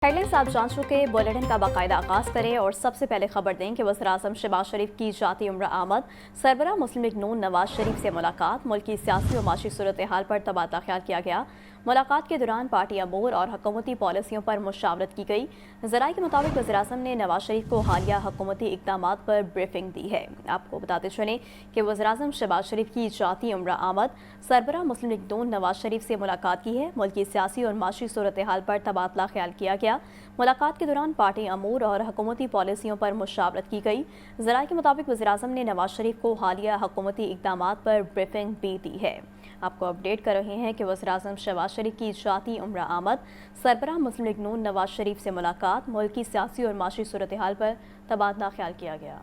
Headlines आप जान चुके, बुलेटिन का बाकायदा आगाज करें और सबसे पहले खबर दें कि वज़ीर-ए-आज़म शहबाज शरीफ की जाती उम्र आमद, सरबराह मुस्लिम लीग नून नवाज शरीफ से मुलाकात, मुल्क की सियासी और माशी सूरत हाल पर तबादला ख्याल किया गया। मुलाकात के दौरान पार्टी अमूर और हुकूमती पॉलिसियों पर मुशावरत की गई। ज़राए के मुताबिक वज़ीर-ए-आज़म ने नवाज शरीफ को हालिया हुकूमती इक़दामात पर ब्रीफिंग दी है। आपको बताते चलें कि वज़ीर-ए-आज़म शहबाज शरीफ की जाती उम्र आमद, सरबराह मुस्लिम लीग नून नवाज शरीफ से मुलाकात की है। मुल्क की सियासी और माशी सूरत हाल पर तबादला ख्याल किया गया। मुलाकात के दौरान पार्टी अमूर और हुकूमती पॉलिसियों पर मुशावरत की गई। ज़राए के मुताबिक वज़ीर-ए-आज़म ने नवाज शरीफ को हालिया हुकूमती इक़दामात पर ब्रीफिंग भी दी है। आपको अपडेट कर रहे हैं कि वज़ीर-ए-आज़म शहबाज शरीफ की जाती उम्र आमद, सरबराह मुस्लिम लीग नून नवाज शरीफ से मुलाकात, मुल्क की सियासी और माशी सूरत हाल पर तबादला ख्याल किया गया।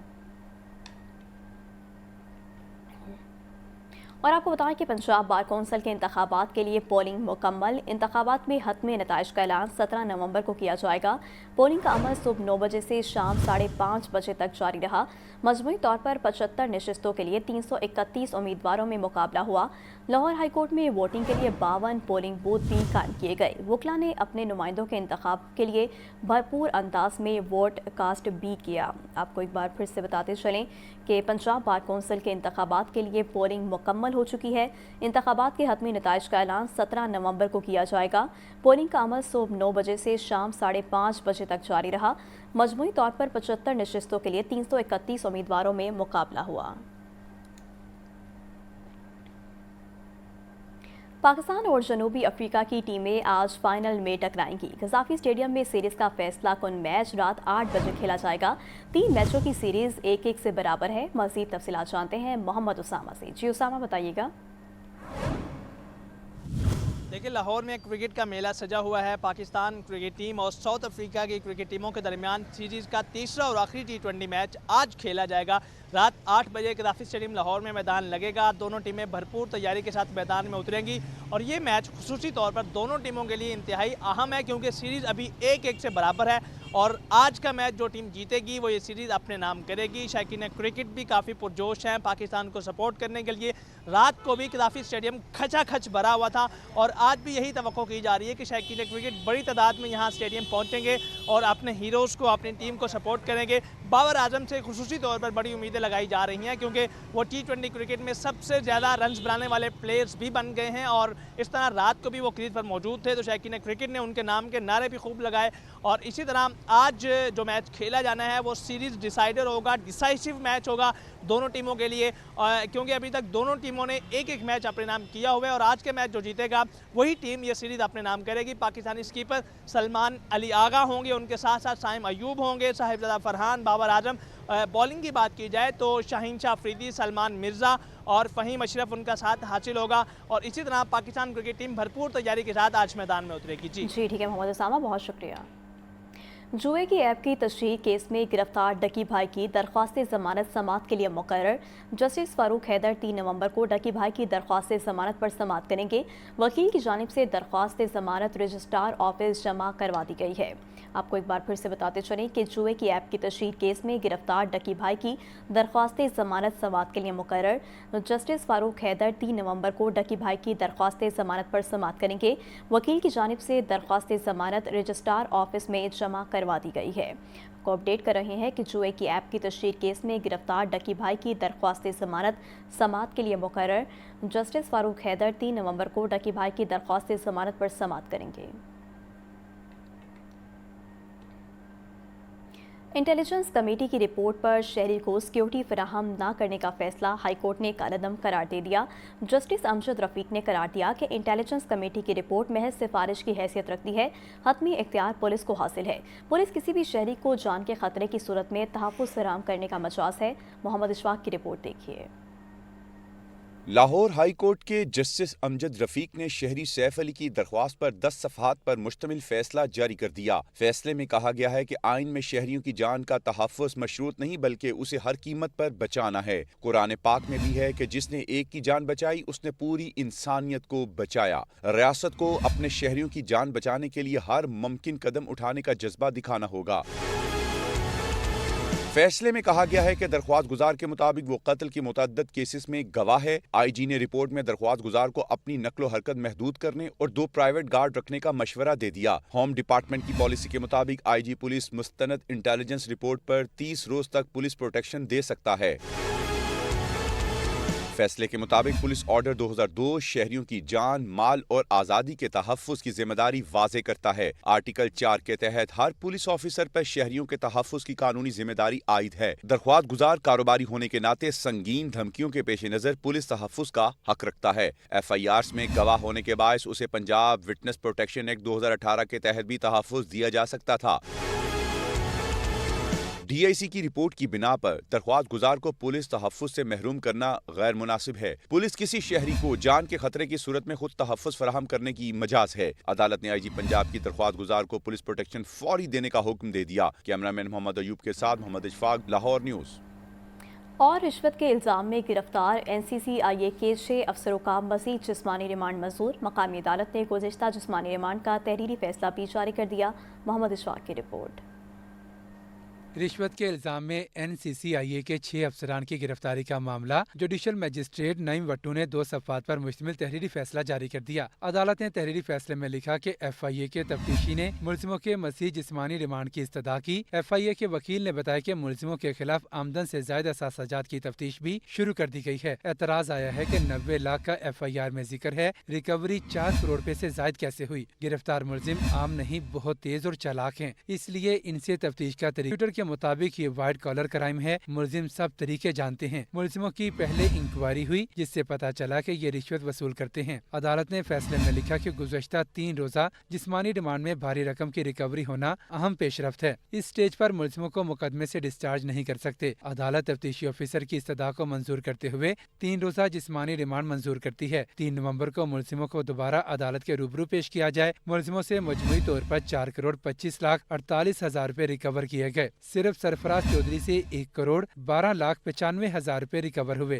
और आपको बताएं कि पंजाब बार कौंसिल के इंतखाबात के लिए पोलिंग मुकम्मल। इंतखाबात में हतमी नताइज का ऐलान 17 नवंबर को किया जाएगा। पोलिंग का अमल सुबह 9 बजे से शाम 5:30 बजे तक जारी रहा। मजमूई तौर पर 75 नशिस्तों के लिए 331 उम्मीदवारों में मुकाबला हुआ। लाहौर हाई कोर्ट में वोटिंग के लिए 52 पोलिंग बूथ भी कायम किए गए। वकला ने अपने नुमाइंदों के इंतखाब के लिए भरपूर अंदाज में वोट कास्ट भी किया। आपको एक बार फिर से बताते चलें कि पंजाब बार कौंसिल के इंतखाबात के लिए पोलिंग मुकम्मल हो चुकी है। इंतखाबात के हतमी नताइज का ऐलान 17 नवंबर को किया जाएगा। पोलिंग का अमल सुबह 9 बजे से शाम 5:30 बजे तक जारी रहा। मजमूई तौर पर 75 नशिस्तों के लिए 331 उम्मीदवारों में मुकाबला हुआ। पाकिस्तान और जनूबी अफ्रीका की टीमें आज फाइनल में टकराएंगी। गजाफी स्टेडियम में सीरीज का फैसला कुन मैच रात 8 बजे खेला जाएगा। 3 मैचों की सीरीज 1-1 से बराबर है। मजीद तफसीलात जानते हैं मोहम्मद उसामा से। जी उसामा, बताइएगा। देखिए, लाहौर में क्रिकेट का मेला सजा हुआ है। पाकिस्तान क्रिकेट टीम और साउथ अफ्रीका की क्रिकेट टीमों के दरमियान सीरीज़ का तीसरा और आखिरी T20 मैच आज खेला जाएगा। रात 8 बजे गद्दाफी स्टेडियम लाहौर में मैदान लगेगा। दोनों टीमें भरपूर तैयारी के साथ मैदान में उतरेंगी और ये मैच खुसूसी तौर पर दोनों टीमों के लिए इंतहाई अहम है, क्योंकि सीरीज़ अभी 1-1 से बराबर है और आज का मैच जो टीम जीतेगी वो ये सीरीज़ अपने नाम करेगी। शायकीन क्रिकेट भी काफ़ी पुरजोश हैं पाकिस्तान को सपोर्ट करने के लिए। रात को भी गद्दाफी स्टेडियम खचाखच भरा हुआ था और आज भी यही तवक्को की जा रही है कि शायकीन क्रिकेट बड़ी तादाद में यहाँ स्टेडियम पहुँचेंगे और अपने हीरोज़ को, अपनी टीम को सपोर्ट करेंगे। बाबर आजम से खुसूसी तौर पर बड़ी उम्मीदें लगाई जा रही हैं, क्योंकि वो T20 क्रिकेट में सबसे ज़्यादा रन्स बनाने वाले प्लेयर्स भी बन गए हैं और इस तरह रात को भी वो क्रीज पर मौजूद थे, तो शायकीन क्रिकेट ने उनके नाम के नारे भी खूब लगाए। और इसी तरह आज जो मैच खेला जाना है वो सीरीज़ डिसाइडर होगा, डिसाइसिव मैच होगा दोनों टीमों के लिए, क्योंकि अभी तक दोनों टीमों ने 1-1 मैच अपने नाम किया हुआ है और आज के मैच जो जीतेगा वही टीम ये सीरीज़ अपने नाम करेगी। पाकिस्तानी स्कीपर सलमान अली आगा होंगे, उनके साथ साथ साइम अयूब होंगे, साहिबजादा फरहान, बाबर आजम। बॉलिंग की बात की जाए तो शाहीन शाह अफरीदी, सलमान मिर्ज़ा और फ़हीम अशरफ उनका साथ हासिल होगा और इसी तरह पाकिस्तान क्रिकेट टीम भरपूर तैयारी के साथ आज मैदान में उतरेगी। जी ठीक है मोहम्मद उसामा, बहुत शुक्रिया। जुए की ऐप की तशरीह केस में गिरफ्तार डकी भाई की दरख्वास्त ज़मानत समाअत के लिए मुकर्रर। जस्टिस फारूक हैदर 3 नवंबर को डकी भाई की दरख्वास्त ज़मानत पर समाअत करेंगे। वकील की जानिब से दरख्वास्त ज़मानत रजिस्ट्रार ऑफिस जमा करवा दी गई है। आपको एक बार फिर से बताते चलें कि जुए की ऐप की तशरीह केस में गिरफ्तार डकी भाई की दरख्वास्त ज़मानत समाअत के लिए मुकर्रर। जस्टिस फारूक हैदर 3 नवंबर को डकी भाई की दरख्वास्त ज़मानत पर समाअत करेंगे। वकील की जानिब से दरख्वास्त ज़मानत रजिस्ट्रार ऑफिस में जमा करवा दी गई है। को अपडेट कर रहे हैं कि जुए की ऐप की तशरीह केस में गिरफ्तार डकी भाई की दरख्वास्त ज़मानत समाअत के लिए मुकर्रर। जस्टिस फारूक हैदर 3 नवंबर को डकी भाई की दरख्वास्त ज़मानत पर समाअत करेंगे। इंटेलिजेंस कमेटी की रिपोर्ट पर शहरी को सिक्योरिटी फराहम न करने का फैसला हाईकोर्ट ने कालअदम करार दे दिया। जस्टिस अमजद रफीक ने करार दिया कि इंटेलिजेंस कमेटी की रिपोर्ट महज सिफारिश की हैसियत रखती है। हतमी इख्तियार पुलिस को हासिल है। पुलिस किसी भी शहरी को जान के खतरे की सूरत में तहफ़्फ़ुज़ फराहम करने का मजाज है। मोहम्मद इशफाक की रिपोर्ट देखिए। लाहौर हाई कोर्ट के जस्टिस अमजद रफीक ने शहरी सैफ अली की दरख्वास्त पर 10 सफ़हात पर मुश्तमिल फैसला जारी कर दिया। फैसले में कहा गया है कि आइन में शहरियों की जान का तहफ़्फ़ुज़ मशरूत नहीं बल्कि उसे हर कीमत पर बचाना है। कुरान पाक में भी है कि जिसने एक की जान बचाई उसने पूरी इंसानियत को बचाया। रियासत को अपने शहरियों की जान बचाने के लिए हर मुमकिन कदम उठाने का जज्बा दिखाना होगा। फैसले में कहा गया है कि दरख्वास्त गुजार के मुताबिक वो कत्ल के मुतअद्दिद केसेस में गवाह है। IG ने रिपोर्ट में दरख्वास्त गुजार को अपनी नक्लो हरकत महदूद करने और 2 प्राइवेट गार्ड रखने का मशवरा दे दिया। होम डिपार्टमेंट की पॉलिसी के मुताबिक IG पुलिस मुस्तनद इंटेलिजेंस रिपोर्ट पर 30 रोज तक पुलिस प्रोटेक्शन दे सकता है। फैसले के मुताबिक पुलिस ऑर्डर 2002 शहरियों की जान, माल और आज़ादी के तहफ़्फ़ुज़ की जिम्मेदारी वाज़े करता है। आर्टिकल 4 के तहत हर पुलिस ऑफिसर पर शहरियों के तहफ़्फ़ुज़ की कानूनी जिम्मेदारी आयद है। दरख्वास्त गुजार कारोबारी होने के नाते संगीन धमकियों के पेश नज़र पुलिस तहफ़्फ़ुज़ का हक रखता है। FIRs में गवाह होने के बायस उसे पंजाब विटनेस प्रोटेक्शन एक्ट 2018 के तहत भी तहफ़्फ़ुज़ दिया जा सकता था। DIC की रिपोर्ट की बिना पर दरख्वास्त गुजार को पुलिस तहफ़्फ़ुज़ से महरूम करना गैर मुनासिब है। पुलिस किसी शहरी को जान के खतरे की सूरत में खुद तहफ़्फ़ुज़ फराहम करने की मजाज है। अदालत ने IG पंजाब की दरख्वास्त गुजार को पुलिस प्रोटेक्शन फौरी देने का हुक्म दे दिया। कैमरामैन मोहम्मद अयूब के साथ मोहम्मद इशफाक, लाहौर न्यूज़। और रिश्वत के इल्ज़ाम में गिरफ्तार NCCIA के 6 अफसरों का मज़ीद जिस्मानी रिमांड मंजूर। मकामी अदालत ने गुज़िश्ता जिस्मानी रिमांड का तहरीरी फैसला भी जारी कर दिया। मोहम्मद इशफाक की रिपोर्ट। रिश्वत के इल्जाम में NCCIA के 6 अफसरान की गिरफ्तारी का मामला जुडिशल मजिस्ट्रेट नईम वट्टू ने 2 सफ़ात पर मुश्तमिल तहरीरी फैसला जारी कर दिया। अदालत ने तहरीरी फैसले में लिखा कि FIA के तफ्तीशी ने मुलजिमों के मज़ीद जिस्मानी रिमांड की इस्तदा की। FIA के वकील ने बताया कि मुलजिमों के खिलाफ आमदन से ज़ायद असासाजात की तफ्तीश भी शुरू कर दी गई है। एतराज़ आया है कि 90 लाख का FIR में जिक्र है, रिकवरी 4 करोड़ रुपए से जायद कैसे हुई। गिरफ्तार मुलजिम आम नहीं, बहुत तेज और चालाक हैं, इसलिए इनसे तफ्तीश का तरीका के मुताबिक ये वाइट कॉलर क्राइम है। मुलजिम सब तरीके जानते हैं। मुलजिमों की पहले इंक्वायरी हुई जिससे पता चला कि ये रिश्वत वसूल करते हैं। अदालत ने फैसले में लिखा कि गुज़श्ता 3 रोज़ा जिस्मानी रिमांड में भारी रकम की रिकवरी होना अहम पेशरफ्त है। इस स्टेज पर मुलजिमों को मुकदमे से डिस्चार्ज नहीं कर सकते। अदालत तफ्तीशी ऑफिसर की इस्तदा को मंजूर करते हुए 3 रोज़ा जिस्मानी रिमांड मंजूर करती है। 3 नवंबर को मुलजिमों को दोबारा अदालत के रूबरू पेश किया जाए। मुलजिमों से मजमूई तौर पर 4 करोड़ 25 लाख 48 हजार रुपए रिकवर किए गए। सिर्फ सरफराज चौधरी से 1 करोड़ 12 लाख 95 हजार रुपए रिकवर हुए।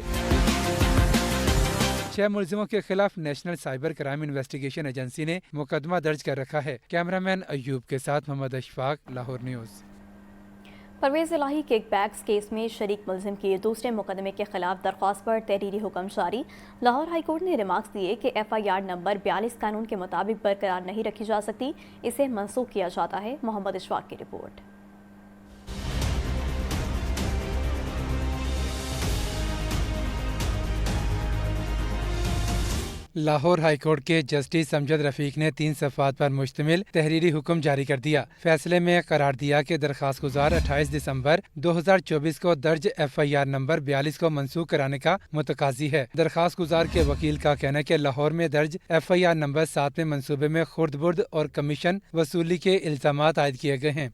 6 मुलजिमों के खिलाफ national cyber crime investigation agency ने मुकदमा दर्ज कर रखा है। कैमरामैन अयूब के साथ मोहम्मद अशफाक, लाहौर न्यूज़। परवेज़ इलाही किकबैक्स केस में शरीक मुलजिम के दूसरे मुकदमे के खिलाफ दरख्वास्त पर तहरीरी हुक्म जारी। लाहौर हाई कोर्ट ने रिमार्क्स दिए कि FIR नंबर 42 कानून के मुताबिक बरकरार नहीं रखी जा सकती, इसे मनसूख किया जाता है। मोहम्मद इशफाक की रिपोर्ट। लाहौर हाई कोर्ट के जस्टिस अमजद रफीक ने 3 सफ़ात पर मुश्तमिल तहरीरी हुक्म जारी कर दिया। फैसले में करार दिया कि दरख्वास्त गुजार 28 दिसंबर 2024 को दर्ज FIR नंबर 42 को मनसूख कराने का मुतकाजी है। दरख्वास्त गुजार के वकील का कहना है कि लाहौर में दर्ज FIR नंबर 7 में मनसूबे में खुर्द बुर्द और कमीशन वसूली के इल्जामात आयद किए गए हैं।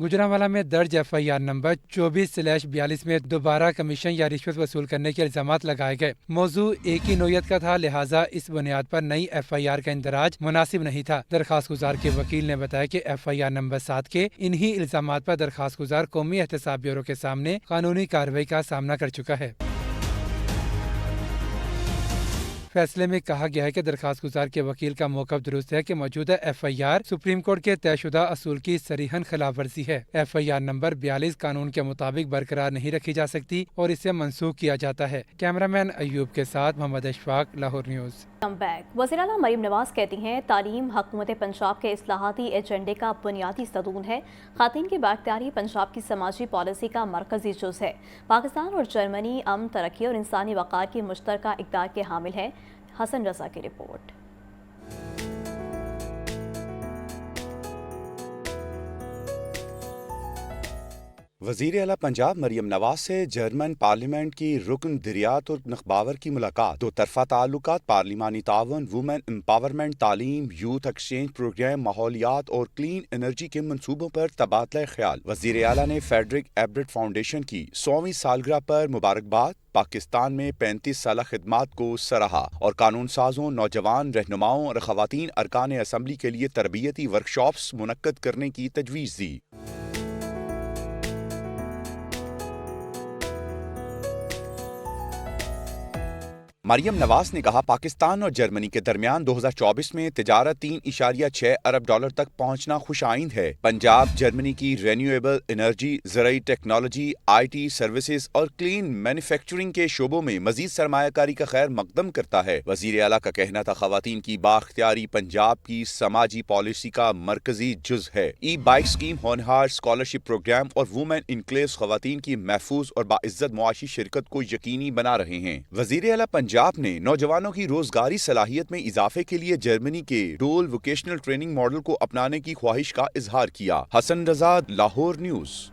गुजरांवाला में दर्ज FIR नंबर 24/42 में दोबारा कमीशन या रिश्वत वसूल करने के इल्जामात लगाए गए। मौजू एक ही नोयत का था, लिहाजा इस बुनियाद पर नई FIR का इंदराज मुनासिब नहीं था। दरखास्त गुजार के वकील ने बताया कि FIR नंबर 7 के इन्हीं इल्जामात पर दरखास्त गुजार कौमी एहतसाब ब्यूरो के सामने कानूनी कार्रवाई का सामना कर चुका है। फैसले में कहा गया है कि दरखास्त गुजार के वकील का मौक़िफ़ दुरुस्त है कि मौजूदा FIR सुप्रीम कोर्ट के तयशुदा असूल की सरीहन खिलाफ वर्जी है। FIR नंबर 42 कानून के मुताबिक बरकरार नहीं रखी जा सकती और इसे मनसूख किया जाता है। कैमरामैन अयूब के साथ मोहम्मद अशफाक, लाहौर न्यूज़। वज़ीर आला मरीम नवाज कहती हैं तालीम हुकूमत पंजाब के इस्लाहाती एजेंडे का बुनियादी सतून है। ख़ातीन की बाख्तियारी पंजाब की समाजी पॉलिसी का मरकजी जुज़ है। पाकिस्तान और जर्मनी अमन, तरक्की और इंसानी वक़ार की मुश्तरका इक़दार के हामिल हैं। हसन रज़ा की रिपोर्ट। वज़ीर आला पंजाब मरियम नवाज से जर्मन पार्लियामेंट की रुकन दिरियात और नखबावर की मुलाकात। 2 तरफ़ा ताल्लुकात, पार्लिमानी तावन, वुमेन एम्पावरमेंट, तालीम, यूथ एक्सचेंज प्रोग्राम, माहौलियात और क्लीन एनर्जी के मंसूबों पर तबादला ख्याल। वज़ीर आला ने फेडरिक एब्रेट फाउंडेशन की 100वीं सालगिरह पर मुबारकबाद, पाकिस्तान में 35 साल खिदमात को सराहा और कानून साजों, नौजवान रहनुमाओं और ख़वातीन अरकान असम्बली के लिए तरबियती वर्कशॉप्स मुनक्कद करने की तजवीज़ दी। मरियम नवाज ने कहा, पाकिस्तान और जर्मनी के दरमियान 2024 में तिजारत 3.6 अरब डॉलर तक पहुंचना खुशाइंद है। पंजाब जर्मनी की रेन्यूएबल एनर्जी, ज़राई टेक्नोलॉजी, IT सर्विसेज और क्लीन मैन्युफैक्चरिंग के शोबों में मजीद सरमायाकारी का खैर मकदम करता है। वजीर आला का कहना था, खवातीन की बाख्तियारी पंजाब की समाजी पॉलिसी का मरकजी जुज है। ई बाइक स्कीम, होनहार स्कॉलरशिप प्रोग्राम और वुमेन इनक्लेव्स खवातीन की महफूज और बाइज्जत मुआशी शिरकत को यकीनी बना रहे हैं। वजीर आला पंजाब ने नौजवानों की रोजगारी सलाहियत में इजाफे के लिए जर्मनी के डोल वोकेशनल ट्रेनिंग मॉडल को अपनाने की ख्वाहिश का इजहार किया। हसन रजा, लाहौर न्यूज।